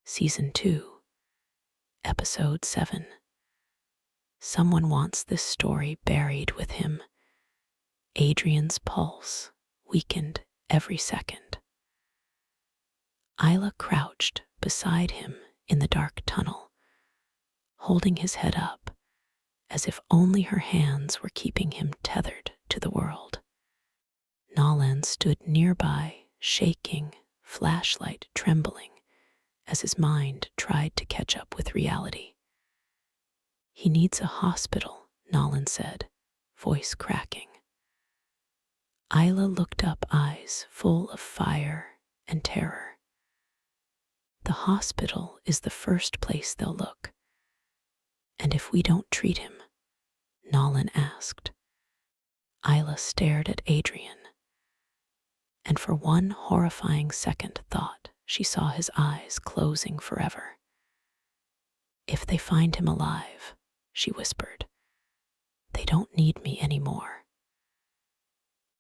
Season 2, Episode 7. Someone wants this story buried with him. Adrian's pulse weakened every second. Ayla crouched beside him in the dark tunnel, holding his head up as if only her hands were keeping him tethered to the world. Nolan stood nearby, shaking, flashlight trembling, as his mind tried to catch up with reality. "He needs a hospital," Nolan said, voice cracking. Ayla looked up, eyes full of fire and terror. "The hospital is the first place they'll look. And if we don't treat him?" Nolan asked. Ayla stared at Adrian, and for one horrifying second thought she saw his eyes closing forever. "If they find him alive," she whispered, "they don't need me anymore."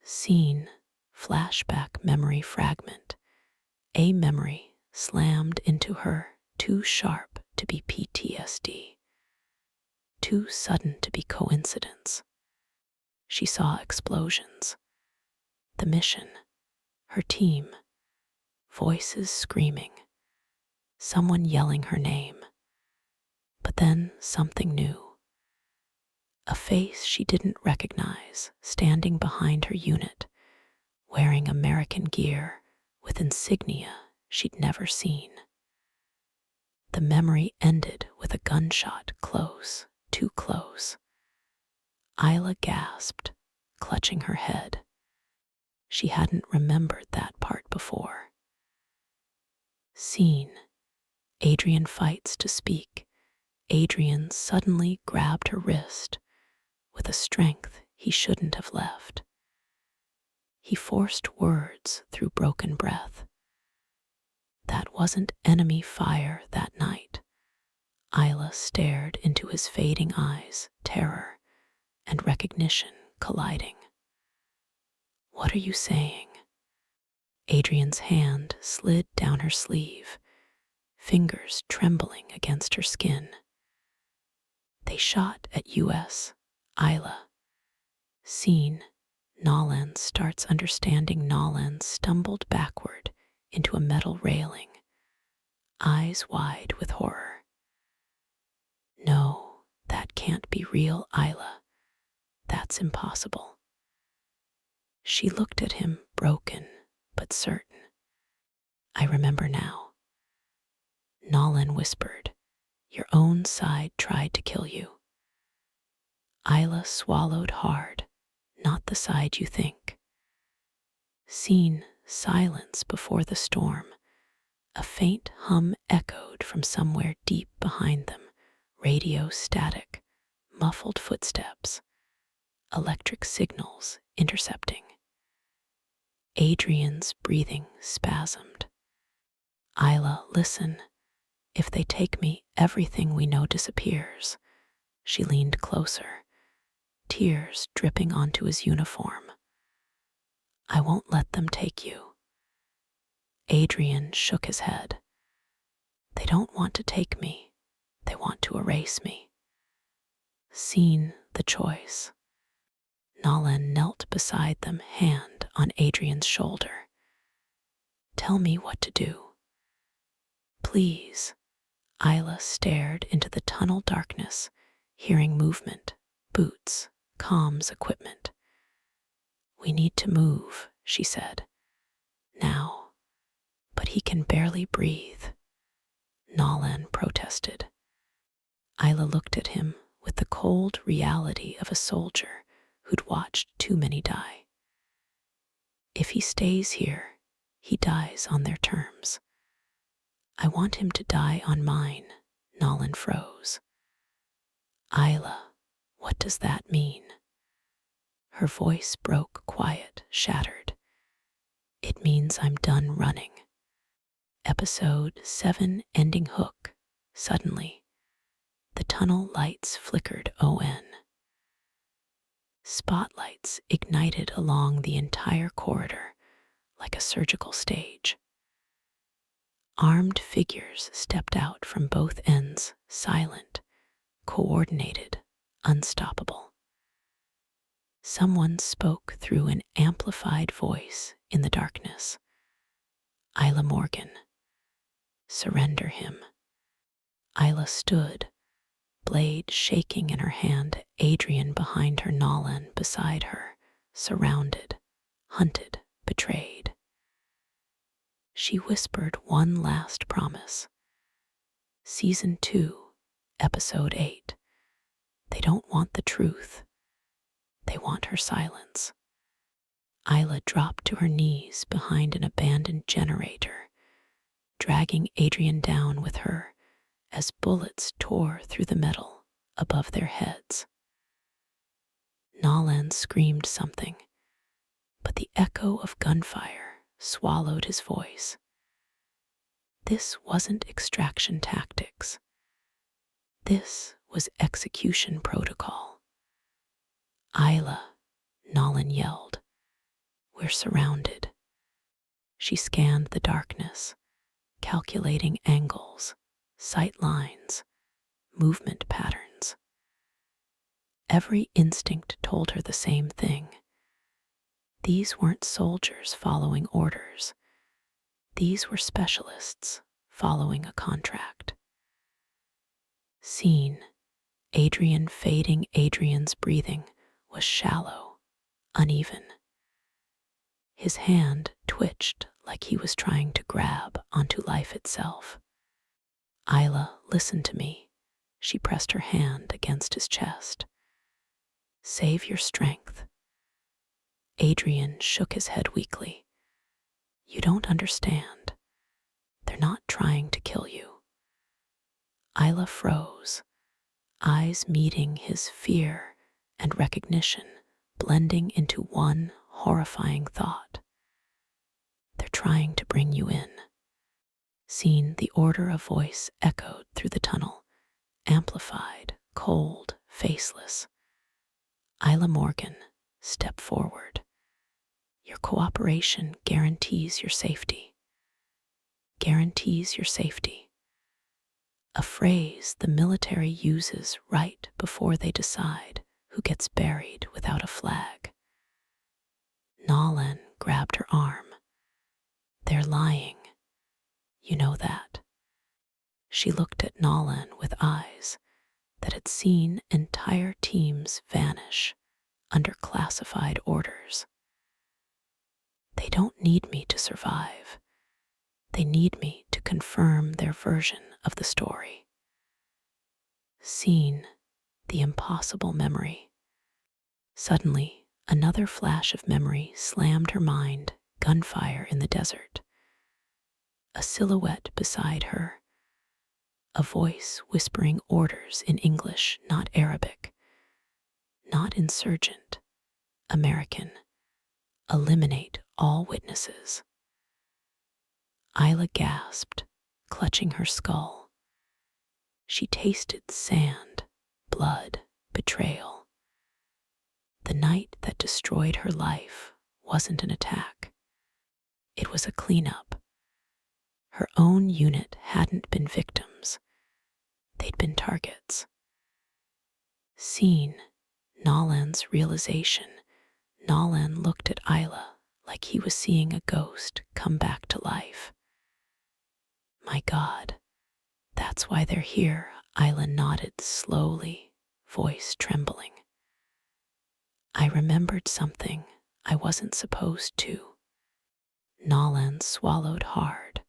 Scene, flashback memory fragment. A memory slammed into her, too sharp to be PTSD, too sudden to be coincidence. She saw explosions, the mission, her team, voices screaming, someone yelling her name. But then something new. A face she didn't recognize standing behind her unit, wearing American gear with insignia she'd never seen. The memory ended with a gunshot close, too close. Ayla gasped, clutching her head. She hadn't remembered that part before. Scene. Adrian fights to speak. Adrian suddenly grabbed her wrist with a strength he shouldn't have left. He forced words through broken breath. "That wasn't enemy fire that night." Ayla stared into his fading eyes, terror and recognition colliding. "What are you saying?" Adrian's hand slid down her sleeve, fingers trembling against her skin. "They shot at US, Ayla." Scene. Nolan starts understanding. Nolan stumbled backward into a metal railing, eyes wide with horror. "No, that can't be real, Ayla. That's impossible." She looked at him, broken but certain. "I remember now." Nolan whispered, "Your own side tried to kill you." Ayla swallowed hard. "Not the side you think." Scene. Silence before the storm. A faint hum echoed from somewhere deep behind them. Radio static, muffled footsteps, electric signals intercepting. Adrian's breathing spasmed. "Ayla, listen. If they take me, everything we know disappears." She leaned closer, tears dripping onto his uniform. "I won't let them take you." Adrian shook his head. "They don't want to take me. They want to erase me." Scene. The choice. Nolan knelt beside them, hand on Adrian's shoulder. "Tell me what to do. Please." Ayla stared into the tunnel darkness, hearing movement, boots, comms equipment. "We need to move," she said. "Now." "But he can barely breathe." Nolan protested. Ayla looked at him with the cold reality of a soldier who'd watched too many die. "If he stays here, he dies on their terms." "I want him to die on mine." Nolan froze. "Ayla, what does that mean?" Her voice broke, quiet, shattered. "It means I'm done running." Episode 7, ending hook. Suddenly, the tunnel lights flickered on. Spotlights ignited along the entire corridor like a surgical stage. Armed figures stepped out from both ends, silent, coordinated, unstoppable. Someone spoke through an amplified voice in the darkness. Ayla Morgan, surrender him. Ayla stood, blade shaking in her hand, Adrian behind her, Nolan beside her, surrounded, hunted, betrayed. She whispered one last promise. Season 2, Episode 8. They don't want the truth. They want her silence. Ayla dropped to her knees behind an abandoned generator, dragging Adrian down with her as bullets tore through the metal above their heads. Nolan screamed something, but the echo of gunfire swallowed his voice. This wasn't extraction tactics. This was execution protocol. Ayla, Nolan yelled. We're surrounded. She scanned the darkness, calculating angles, sight lines, movement patterns. Every instinct told her the same thing. These weren't soldiers following orders. These were specialists following a contract. Scene, Adrian fading. Adrian's breathing was shallow, uneven. His hand twitched like he was trying to grab onto life itself. Ayla, listen to me. She pressed her hand against his chest. Save your strength. Adrian shook his head weakly. You don't understand. They're not trying to kill you. Ayla froze, eyes meeting his fear and recognition, blending into one horrifying thought. They're trying to bring you in. Scene, the order of voice echoed through the tunnel, amplified, cold, faceless. Ayla Morgan, step forward. Your cooperation guarantees your safety. Guarantees your safety. A phrase the military uses right before they decide who gets buried without a flag. Nolan grabbed her arm. They're lying. You know that. She looked at Nolan with eyes that had seen entire teams vanish under classified orders. They don't need me to survive. They need me to confirm their version of the story. Scene, the impossible memory. Suddenly, another flash of memory slammed her mind, gunfire in the desert. A silhouette beside her. A voice whispering orders in English, not Arabic. Not insurgent. American. Eliminate all witnesses. Ayla gasped, clutching her skull. She tasted sand, blood, betrayal. The night that destroyed her life wasn't an attack. It was a cleanup. Her own unit hadn't been victims. They'd been targets. Scene, Nolan's realization. Nolan looked at Ayla like he was seeing a ghost come back to life. My God, that's why they're here. Ayla nodded slowly, voice trembling. I remembered something I wasn't supposed to. Nolan swallowed hard.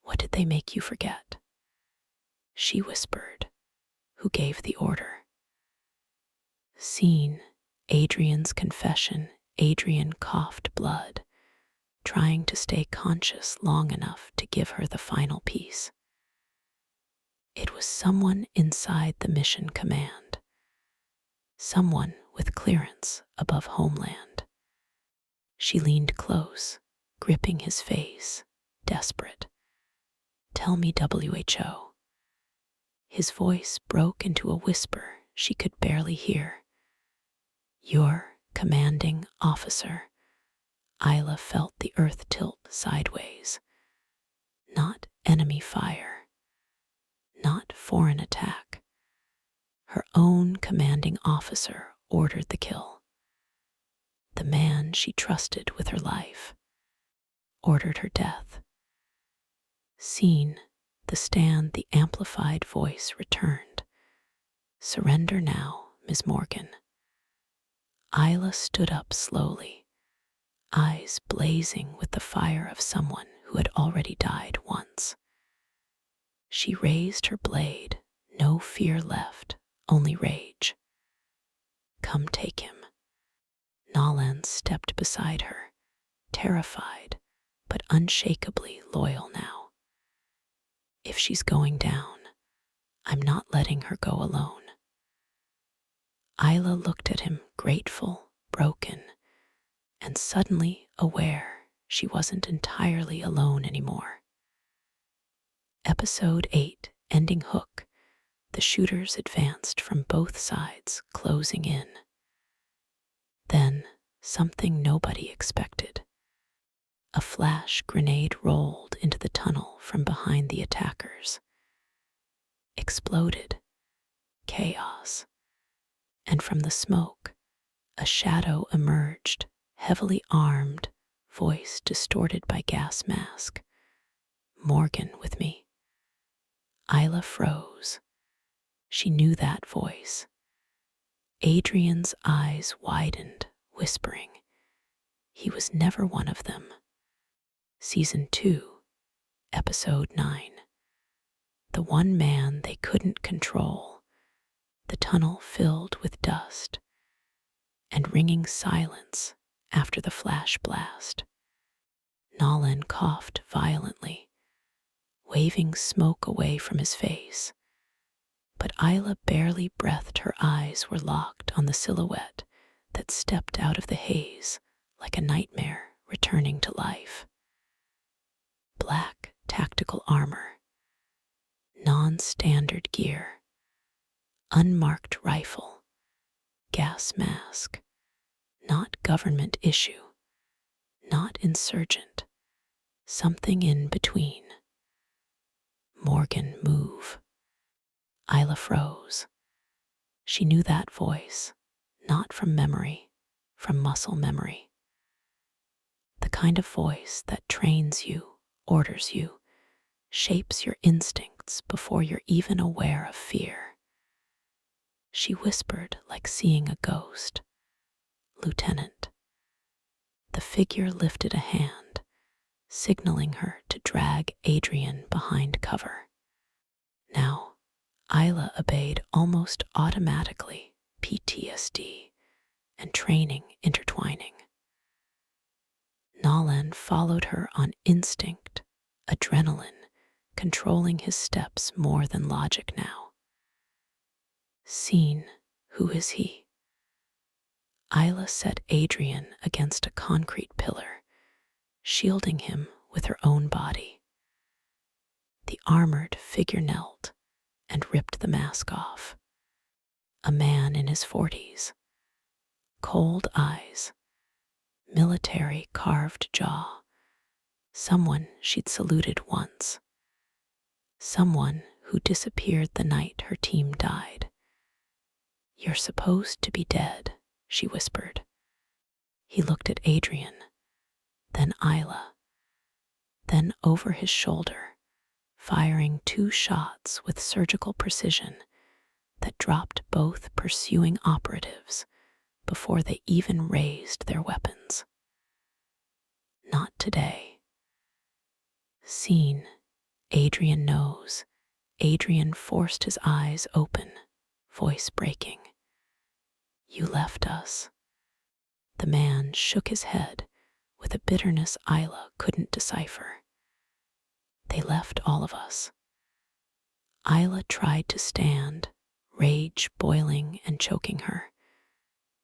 What did they make you forget? She whispered. Who gave the order? Scene, Adrian's confession. Adrian coughed blood, trying to stay conscious long enough to give her the final piece. It was someone inside the mission command. Someone with clearance above homeland. She leaned close, gripping his face, desperate. Tell me, WHO. His voice broke into a whisper she could barely hear. Your commanding officer. Ayla felt the earth tilt sideways. Not enemy fire, not foreign attack. Her own commanding officer ordered the kill. The man she trusted with her life ordered her death. Seen, the amplified voice returned. Surrender now, Miss Morgan. Ayla stood up slowly, eyes blazing with the fire of someone who had already died once. She raised her blade, no fear left, only rage. Come take him. Nolan stepped beside her, terrified, but unshakably loyal now. If she's going down, I'm not letting her go alone. Ayla looked at him, grateful, broken, and suddenly aware she wasn't entirely alone anymore. Episode 8, Ending Hook. The shooters advanced from both sides, closing in. Then, something nobody expected. A flash grenade rolled into the tunnel from behind the attackers. Exploded. Chaos. And from the smoke, a shadow emerged, heavily armed, voice distorted by gas mask. Morgan with me. Ayla froze. She knew that voice. Adrian's eyes widened, whispering. He was never one of them. Season 2, Episode 9. The one man they couldn't control. The tunnel filled with dust and ringing silence after the flash blast. Nolan coughed violently, waving smoke away from his face. But Ayla barely breathed. Her eyes were locked on the silhouette that stepped out of the haze like a nightmare returning to life. Black tactical armor, non-standard gear, unmarked rifle, gas mask, not government issue, not insurgent, something in between. Morgan, move. Ayla froze. She knew that voice, not from memory, from muscle memory. The kind of voice that trains you, orders you, shapes your instincts before you're even aware of fear. She whispered like seeing a ghost. Lieutenant. The figure lifted a hand, signaling her to drag Adrian behind cover. Now, Ayla obeyed almost automatically, PTSD and training intertwining. Nolan followed her on instinct, adrenaline, controlling his steps more than logic now. Seen, who is he? Ayla set Adrian against a concrete pillar, shielding him with her own body. The armored figure knelt and ripped the mask off. A man in his 40s, cold eyes, military carved jaw, someone she'd saluted once, someone who disappeared the night her team died. You're supposed to be dead, she whispered. He looked at Adrian, then Ayla, then over his shoulder, firing 2 shots with surgical precision that dropped both pursuing operatives before they even raised their weapons. Not today. Seen, Adrian knows. Adrian forced his eyes open, voice breaking. You left us. The man shook his head with a bitterness Ayla couldn't decipher. They left all of us. Ayla tried to stand, rage boiling and choking her.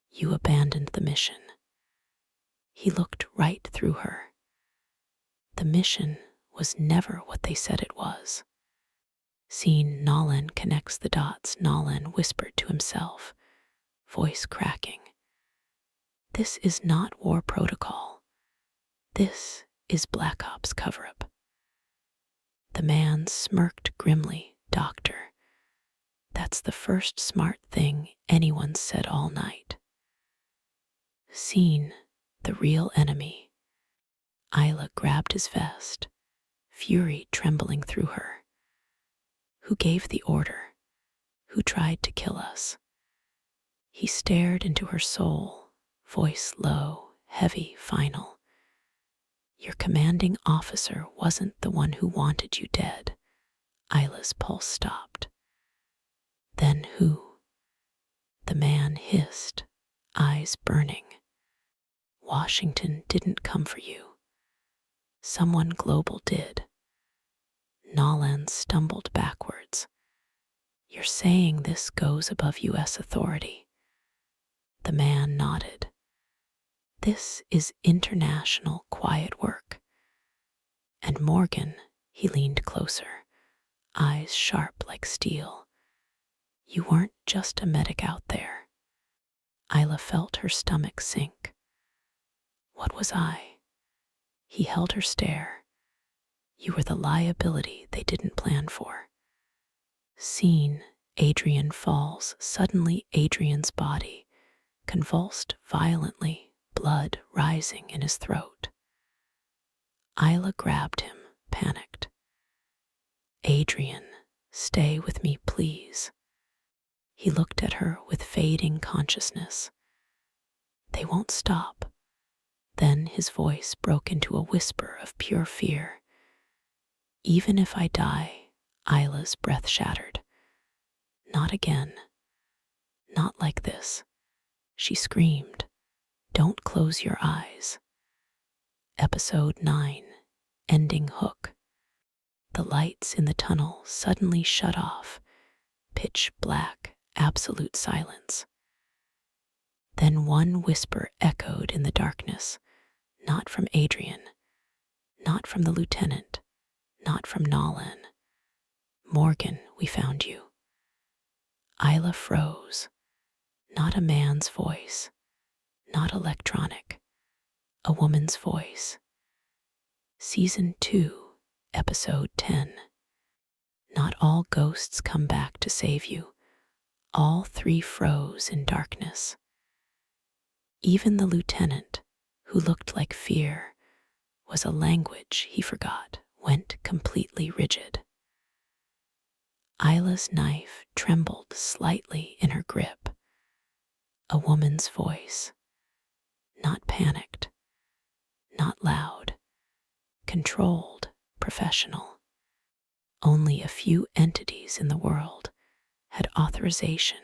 You abandoned the mission. He looked right through her. The mission was never what they said it was. Seeing Nolan connects the dots, Nolan whispered to himself, voice cracking. This is not war protocol. This is Black Ops cover-up. The man smirked grimly. Doctor, that's the first smart thing anyone said all night. Scene, the real enemy. Ayla grabbed his vest, fury trembling through her. Who gave the order? Who tried to kill us? He stared into her soul, voice low, heavy, final. Your commanding officer wasn't the one who wanted you dead. Ayla's pulse stopped. Then who? The man hissed, eyes burning. Washington didn't come for you. Someone global did. Nolan stumbled backwards. You're saying this goes above U.S. authority? The man nodded. This is international quiet work. And Morgan, he leaned closer, eyes sharp like steel. You weren't just a medic out there. Ayla felt her stomach sink. What was I? He held her stare. You were the liability they didn't plan for. Scene, Adrian falls. Suddenly Adrian's body convulsed violently, blood rising in his throat. Ayla grabbed him, panicked. Adrian, stay with me, please. He looked at her with fading consciousness. They won't stop. Then his voice broke into a whisper of pure fear. Even if I die, Ayla's breath shattered. Not again. Not like this. She screamed. Don't close your eyes. Episode 9, Ending Hook. The lights in the tunnel suddenly shut off. Pitch black, absolute silence. Then one whisper echoed in the darkness, not from Adrian, not from the lieutenant, not from Nolan. Morgan, we found you. Ayla froze. Not a man's voice, not electronic, a woman's voice. Season 2, Episode 10. Not all ghosts come back to save you. All three froze in darkness. Even the lieutenant, who looked like fear, was a language he forgot, went completely rigid. Ayla's knife trembled slightly in her grip. A woman's voice. Not panicked, not loud, controlled, professional. Only a few entities in the world had authorization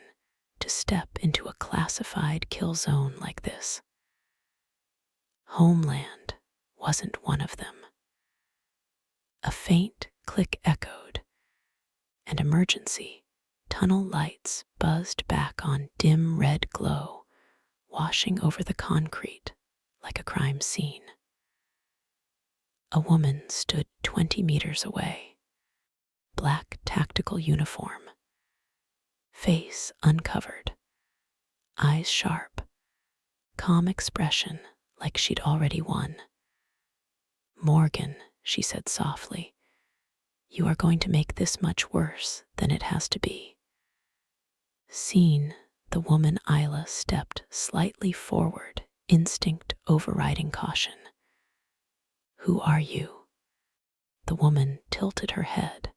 to step into a classified kill zone like this. Homeland wasn't one of them. A faint click echoed, and emergency tunnel lights buzzed back on dim red glow, washing over the concrete like a crime scene. A woman stood 20 meters away, black tactical uniform, face uncovered, eyes sharp, calm expression like she'd already won. Morgan, she said softly, you are going to make this much worse than it has to be. Scene, the woman Ayla stepped slightly forward, instinct overriding caution. Who are you? The woman tilted her head,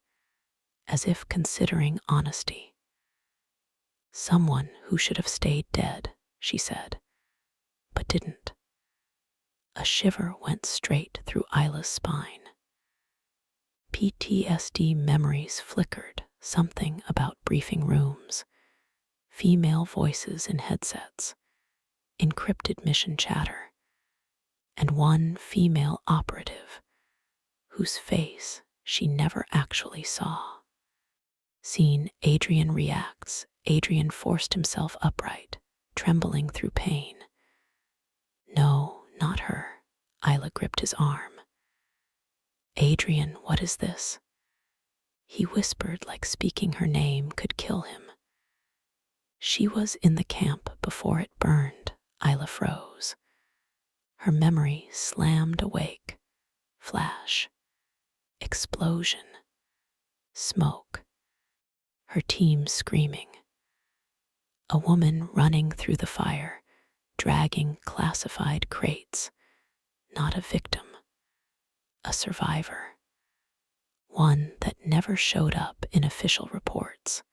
as if considering honesty. Someone who should have stayed dead, she said, but didn't. A shiver went straight through Ayla's spine. PTSD memories flickered, something about briefing rooms, female voices in headsets, encrypted mission chatter, and one female operative whose face she never actually saw. Scene, Adrian reacts. Adrian forced himself upright, trembling through pain. No, not her. Ayla gripped his arm. Adrian, what is this? He whispered like speaking her name could kill him. She was in the camp before it burned. Ayla froze. Her memory slammed awake. Flash. Explosion. smoke, her team screaming. A woman running through the fire, dragging classified crates. Not a victim, a survivor. One that never showed up in official reports.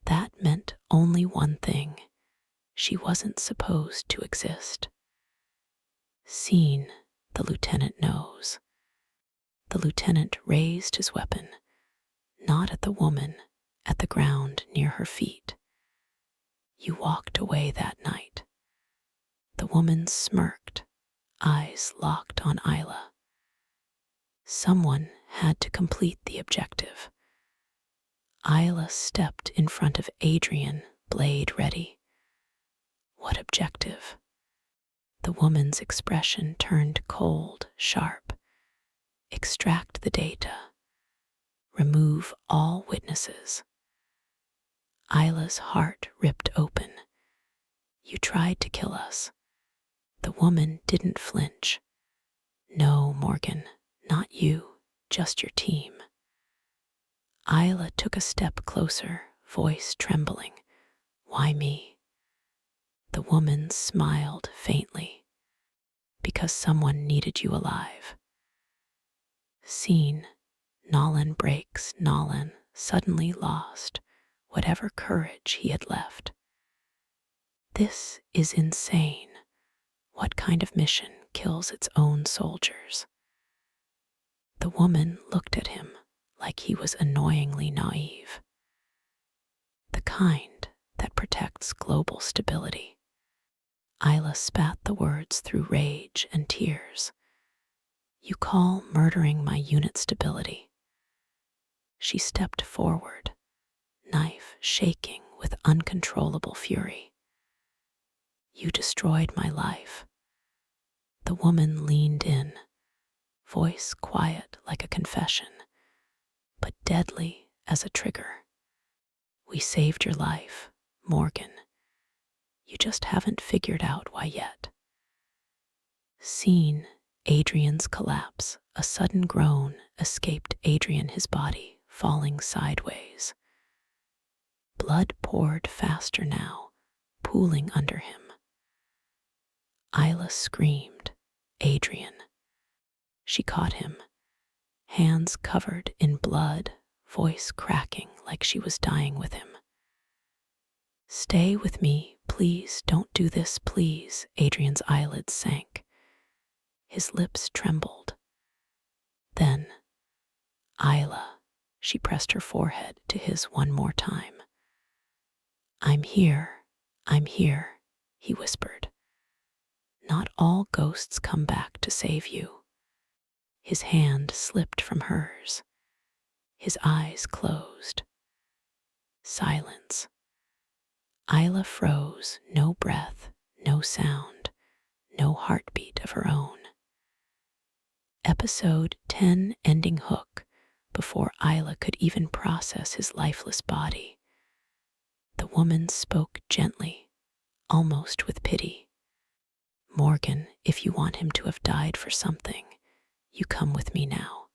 That meant only one thing. She wasn't supposed to exist. Seen, the lieutenant knows. The lieutenant raised his weapon, not at the woman, at the ground near her feet. You walked away that night. The woman smirked, eyes locked on Ayla. Someone had to complete the objective. Ayla stepped in front of Adrian, blade ready. What objective? The woman's expression turned cold, sharp. Extract the data. Remove all witnesses. Ayla's heart ripped open. You tried to kill us. The woman didn't flinch. No, Morgan, not you, just your team. Ayla took a step closer, voice trembling. Why me? The woman smiled faintly. Because someone needed you alive. Scene. Nolan breaks. Nolan, suddenly lost whatever courage he had left. This is insane. What kind of mission kills its own soldiers? The woman looked at him like he was annoyingly naive. The kind that protects global stability. Ayla spat the words through rage and tears. You call murdering my unit stability? She stepped forward, knife shaking with uncontrollable fury. You destroyed my life. The woman leaned in, voice quiet like a confession, but deadly as a trigger. We saved your life, Morgan. You just haven't figured out why yet. Seen Adrian's collapse, a sudden groan escaped Adrian, his body falling sideways. Blood poured faster now, pooling under him. Ayla screamed, Adrian. She caught him, hands covered in blood, voice cracking like she was dying with him. Stay with me, please, don't do this, please. Adrian's eyelids sank. His lips trembled. Then, Ayla, she pressed her forehead to his one more time. I'm here, he whispered. Not all ghosts come back to save you. His hand slipped from hers. His eyes closed. Silence. Ayla froze, no breath, no sound, no heartbeat of her own. Episode 10 ending hook before Ayla could even process his lifeless body. The woman spoke gently, almost with pity. Morgan, if you want him to have died for something, you come with me now.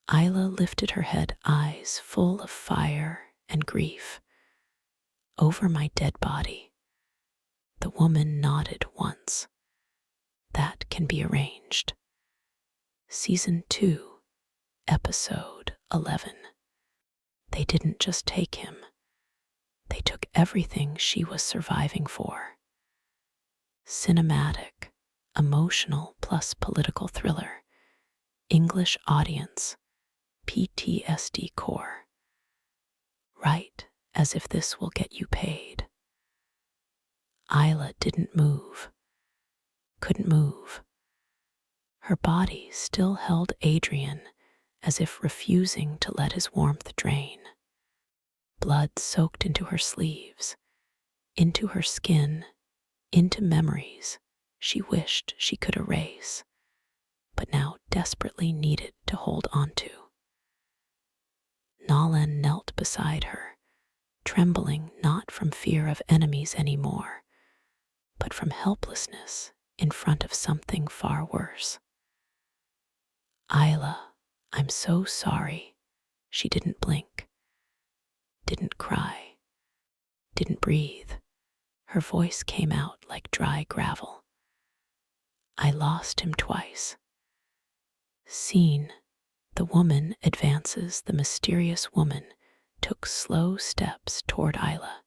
Ayla lifted her head, eyes full of fire and grief. Over my dead body. The woman nodded once. That can be arranged. Season 2, Episode 11. They didn't just take him. They took everything she was surviving for. Cinematic, emotional plus political thriller. English audience. PTSD core. Write as if this will get you paid. Ayla didn't move. Couldn't move. Her body still held Adrian as if refusing to let his warmth drain. Blood soaked into her sleeves, into her skin, into memories she wished she could erase, but now desperately needed to hold onto. Nolan knelt beside her, trembling not from fear of enemies anymore, but from helplessness in front of something far worse. Ayla, I'm so sorry, She didn't blink, didn't cry, didn't breathe. Her voice came out like dry gravel. I lost him twice. Scene: the woman advances. The mysterious woman took slow steps toward Ayla,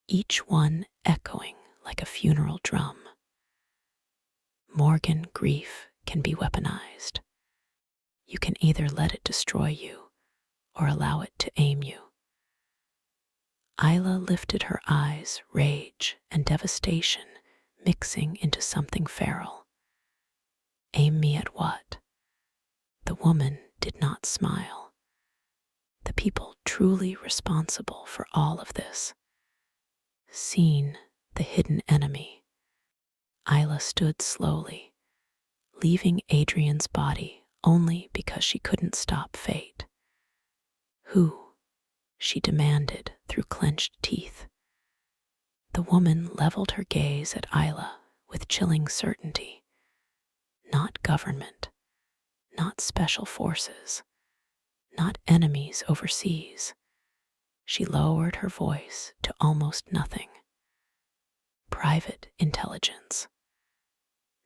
each one echoing like a funeral drum. Morgan, grief can be weaponized. You can either let it destroy you or allow it to aim you. Ayla lifted her eyes, rage and devastation mixing into something feral. Aim me at what? The woman did not smile. The people truly responsible for all of this. Scene: the hidden enemy. Ayla stood slowly, leaving Adrian's body only because she couldn't stop fate. Who? She demanded through clenched teeth. The woman leveled her gaze at Ayla with chilling certainty. Not government, not special forces, not enemies overseas. She lowered her voice to almost nothing. Private intelligence.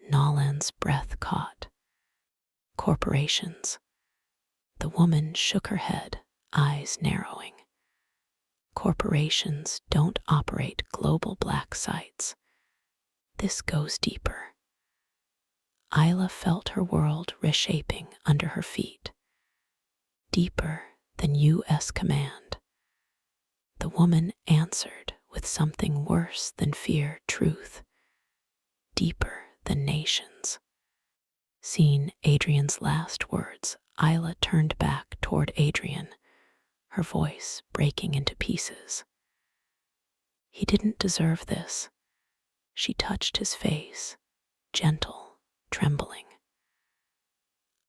Nolan's breath caught. Corporations. The woman shook her head, eyes narrowing. Corporations don't operate global black sites. This goes deeper. Ayla felt her world reshaping under her feet. Deeper than U.S. command. The woman answered with something worse than fear: truth. Deeper than nations. Seeing Adrian's last words, Ayla turned back toward Adrian, her voice breaking into pieces. He didn't deserve this. She touched his face, gentle, trembling.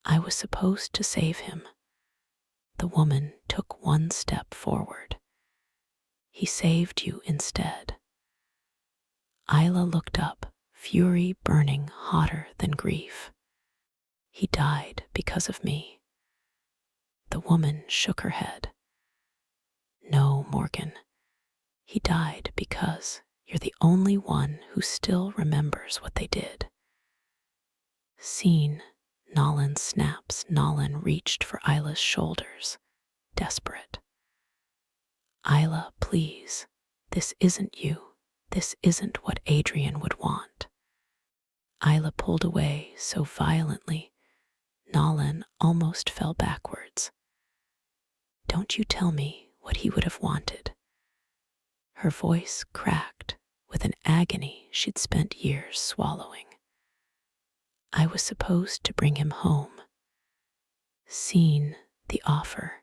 I was supposed to save him. The woman took one step forward. He saved you instead. Ayla looked up, fury burning hotter than grief. He died because of me. The woman shook her head. No, Morgan. He died because you're the only one who still remembers what they did. Scene: Nolan snaps. Nolan reached for Ayla's shoulders, desperate. Ayla, please. This isn't you. This isn't what Adrian would want. Ayla pulled away so violently, Nolan almost fell backwards. Don't you tell me what he would have wanted. Her voice cracked with an agony she'd spent years swallowing. I was supposed to bring him home. Scene: the offer.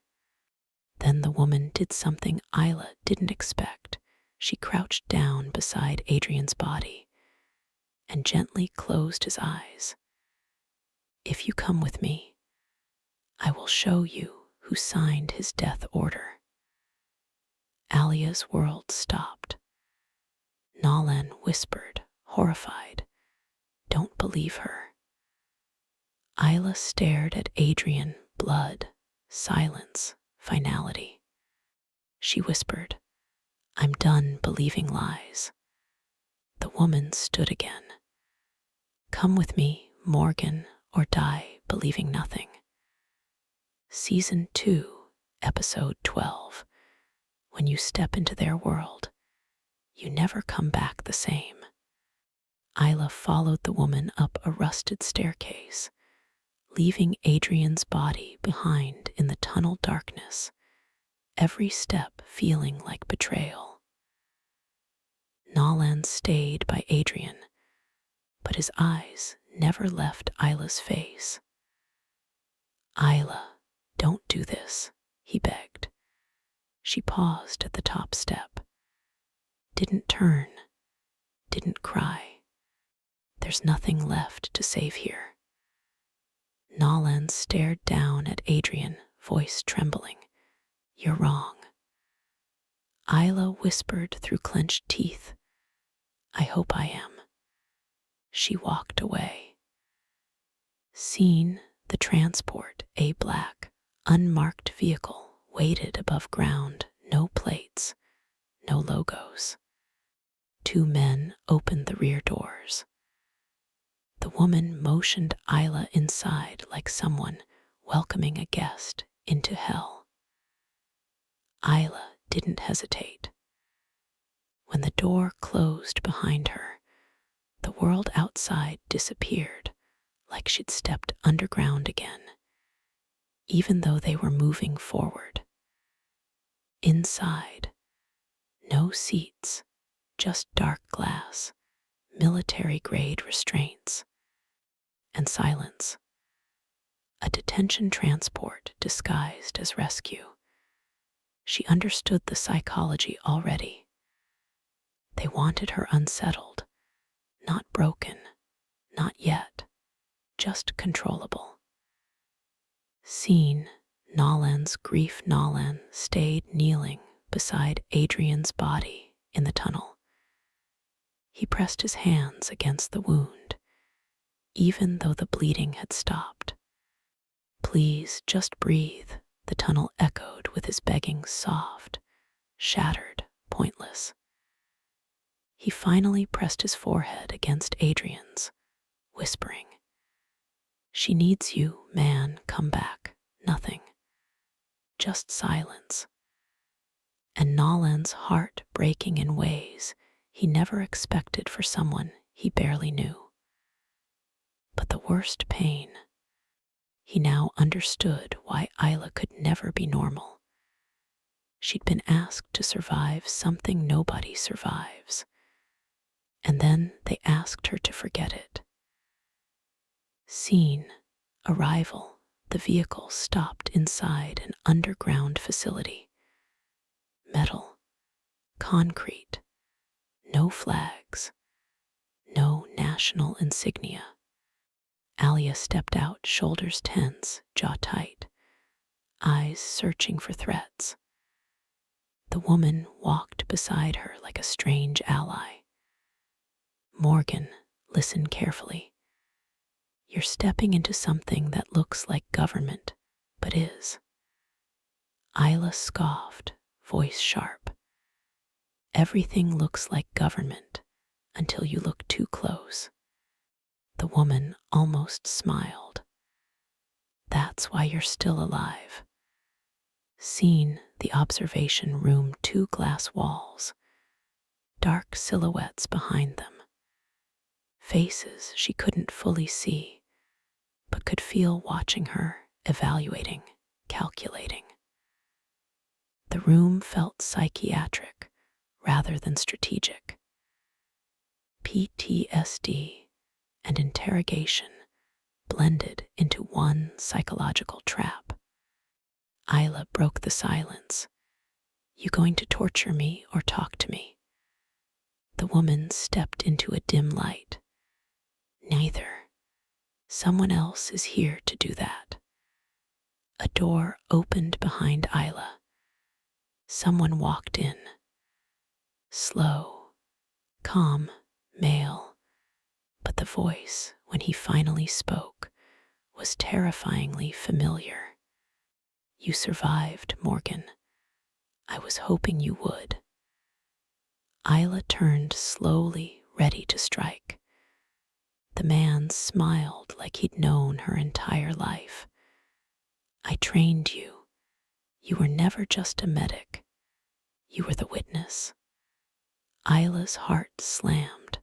Then the woman did something Ayla didn't expect. She crouched down beside Adrian's body and gently closed his eyes. If you come with me, I will show you who signed his death order. Alia's world stopped. Nolan whispered, horrified, don't believe her. Ayla stared at Adrian, blood, silence, finality. She whispered, I'm done believing lies. The woman stood again. Come with me, Morgan, or die believing nothing. Season 2, Episode 12. When you step into their world, you never come back the same. Ayla followed the woman up a rusted staircase, leaving Adrian's body behind in the tunnel darkness, every step feeling like betrayal. Nolan stayed by Adrian, but his eyes never left Ayla's face. Ayla, don't do this, he begged. She paused at the top step, didn't turn, didn't cry. There's nothing left to save here. Nolan stared down at Adrian, voice trembling. You're wrong. Ayla whispered through clenched teeth. I hope I am. She walked away. Scene: the transport, A. Black. unmarked vehicle waited above ground, no plates, no logos. Two men opened the rear doors. The woman motioned Ayla inside like someone welcoming a guest into hell. Ayla didn't hesitate. When the door closed behind her, the world outside disappeared like she'd stepped underground again, even though they were moving forward. Inside, no seats, just dark glass, military-grade restraints, and silence. A detention transport disguised as rescue. She understood the psychology already. They wanted her unsettled, not broken, not yet, just controllable. Seen, Nolan's grief Nolan stayed kneeling beside Adrian's body in the tunnel. He pressed his hands against the wound, even though the bleeding had stopped. Please, just breathe, the tunnel echoed with his begging, soft, shattered, pointless. He finally pressed his forehead against Adrian's, whispering, "She needs you, man, come back, nothing. Just silence." And Nolan's heart breaking in ways he never expected for someone he barely knew. But the worst pain, he now understood why Ayla could never be normal. She'd been asked to survive something nobody survives, and then they asked her to forget it. Scene, arrival, the vehicle stopped inside an underground facility. Metal, concrete, no flags, no national insignia. Alia stepped out, shoulders tense, jaw tight, eyes searching for threats. The woman walked beside her like a strange ally. "Morgan, listen carefully. You're stepping into something that looks like government, but is." Ayla scoffed, voice sharp. "Everything looks like government until you look too close." The woman almost smiled. "That's why you're still alive." Seen, the observation room, two glass walls, dark silhouettes behind them. Faces she couldn't fully see, but could feel watching her, evaluating, calculating. The room felt psychiatric rather than strategic. PTSD and interrogation blended into one psychological trap. Ayla broke the silence. "You going to torture me or talk to me?" The woman stepped into a dim light. "Neither. Someone else is here to do that." A door opened behind Ayla. Someone walked in. Slow, calm, male, but the voice, when he finally spoke, was terrifyingly familiar. "You survived, Morgan. I was hoping you would." Ayla turned slowly, ready to strike. The man smiled like he'd known her entire life. "I trained you. You were never just a medic. You were the witness." Ayla's heart slammed.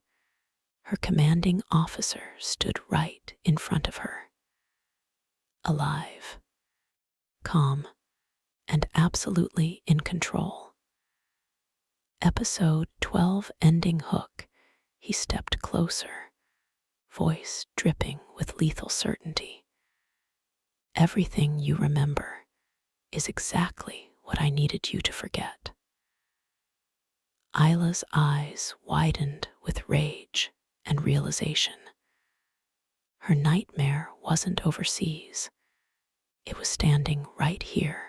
Her commanding officer stood right in front of her. Alive, calm, and absolutely in control. Episode 12 ending hook. He stepped closer, voice dripping with lethal certainty. "Everything you remember is exactly what I needed you to forget." Ayla's eyes widened with rage and realization. Her nightmare wasn't overseas. It was standing right here,